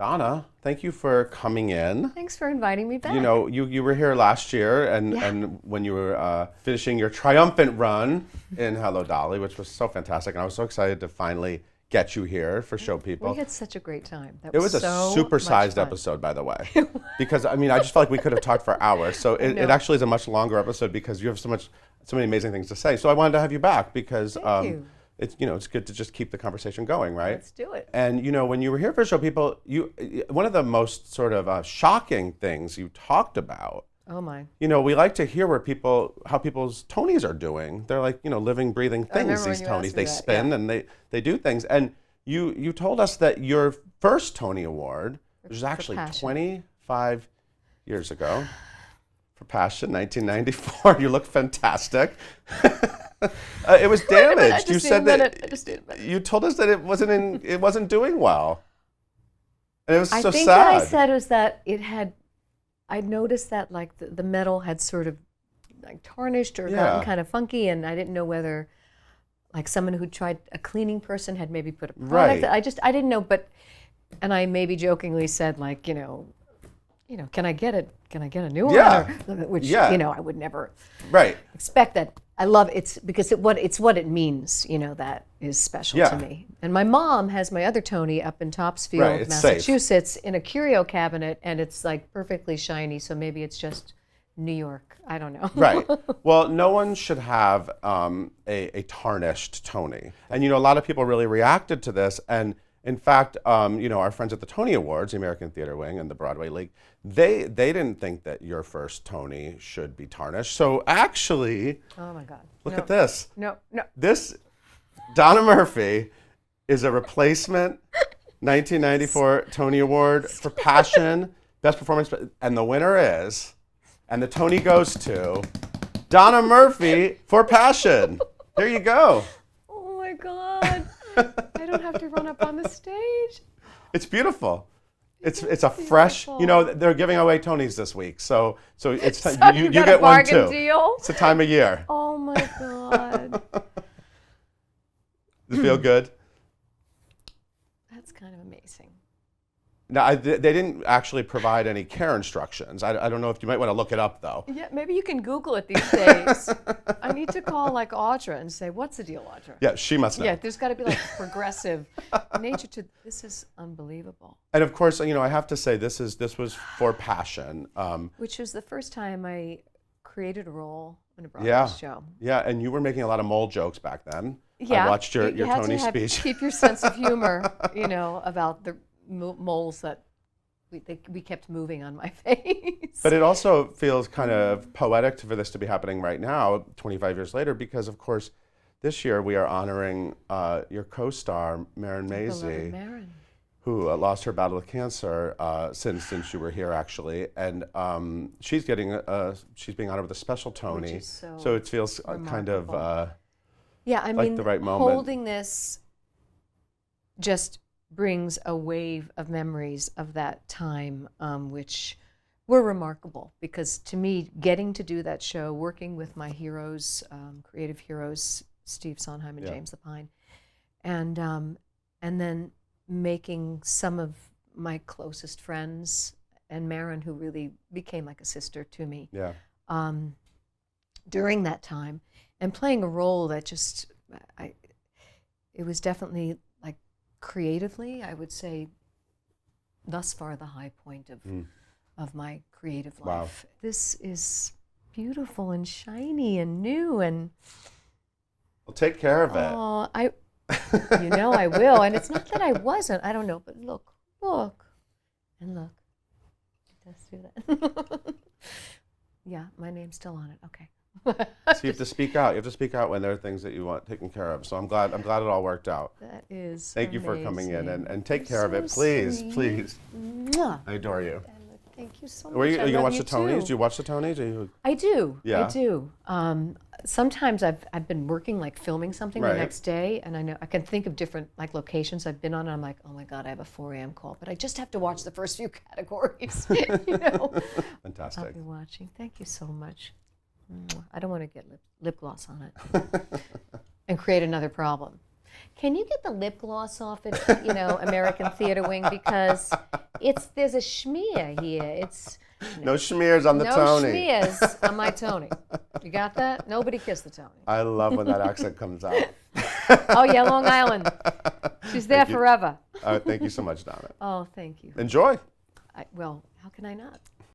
Donna, thank you for coming in. Thanks for inviting me back. You know, you were here last year, and when you were finishing your triumphant run in Hello Dolly, which was so fantastic, and I was so excited to finally get you here for Show People. We had such a great time. It was a supersized episode, by the way, because I mean, I just felt like we could have talked for hours. So it actually is a much longer episode because you have so many amazing things to say. So I wanted to have you back because Thank you. It's good to just keep the conversation going, right? Let's do it. And when you were here for Show People, one of the most sort of shocking things you talked about. Oh my. We like to hear how people's Tonys are doing. They're like living, breathing things. These Tonys, they spin and they do things. And you told us that your first Tony Award, which was actually 25 years ago, for Passion, 1994. You look fantastic. It was damaged. You said that you told us that it wasn't doing well, and it was so sad. I think what I said was that I noticed that like the metal had sort of like tarnished or gotten kind of funky, and I didn't know whether like someone who tried a cleaning person had maybe put a product. Right. I didn't know, and I maybe jokingly said like can I get a new one? Yeah. Which I would never expect that. I love it because it's what it means, that is special to me. And my mom has my other Tony up in Topsfield, Massachusetts, in a curio cabinet, and it's like perfectly shiny. So maybe it's just New York. I don't know. Right. Well, no one should have a tarnished Tony, and a lot of people really reacted to this. And in fact, our friends at the Tony Awards, the American Theater Wing and the Broadway League, they didn't think that your first Tony should be tarnished. So actually, oh my God, look at this. No. This Donna Murphy is a replacement 1994 Tony Award for Passion, Best Performance, and the winner is, and the Tony goes to Donna Murphy for Passion. There you go. Oh my God. I don't have to run up on the stage. It's beautiful. It's a fresh. They're giving away Tonys this week, so it's you get one too. Deal? It's the time of year. Oh my God. Does it feel good? That's kind of amazing. Now, they didn't actually provide any care instructions. I don't know if you might want to look it up, though. Yeah, maybe you can Google it these days. I need to call like Audra and say, what's the deal, Audra? Yeah, she must know. Yeah, there's got to be like progressive nature to this. Is unbelievable. And of course, I have to say this was for Passion. Which was the first time I created a role in a Broadway show. Yeah, and you were making a lot of mole jokes back then. Yeah. I watched your Tony speech. Keep your sense of humor, about the moles that we kept moving on my face. But it also feels kind of poetic for this to be happening right now, 25 years later, because of course, this year we are honoring your co-star, Marin Mazzie, who lost her battle with cancer since you were here, actually, and she's being honored with a special Tony. So it feels kind of like the right moment. Holding this just brings a wave of memories of that time, which were remarkable. Because to me, getting to do that show, working with my heroes, creative heroes, Steve Sondheim and James Lapine, and then making some of my closest friends, and Marin, who really became like a sister to me, during that time, and playing a role that just, it was definitely, creatively, I would say, thus far the high point of my creative life. Wow. This is beautiful and shiny and new, and well, take care of it. Oh, I will. And it's not that I wasn't. I don't know, but look, and look. Let's do that. Yeah, my name's still on it. Okay. So you have to speak out. You have to speak out when there are things that you want taken care of. So I'm glad it all worked out. That is Thank amazing. you for coming in and take care of it, please, sweet. Please. Mwah. I adore you. Thank you so much. Are you gonna watch the Tonys? Too. Do you watch the Tonys? I do. Yeah. I do. Sometimes I've been working, like filming something the next day, and I know I can think of different locations I've been on, and I'm like, oh my God, I have a 4 a.m. call, but I just have to watch the first few categories. Fantastic. I'll be watching. Thank you so much. I don't want to get lip gloss on it and create another problem. Can you get the lip gloss off at American Theater Wing, because there's a schmear here. It's no schmears on the no Tony. schmears on my Tony. You got that? Nobody kissed the Tony. I love when that accent comes out. Oh yeah, Long Island. She's there forever. Thank you so much, Donna. Oh, thank you. Enjoy. Well, how can I not?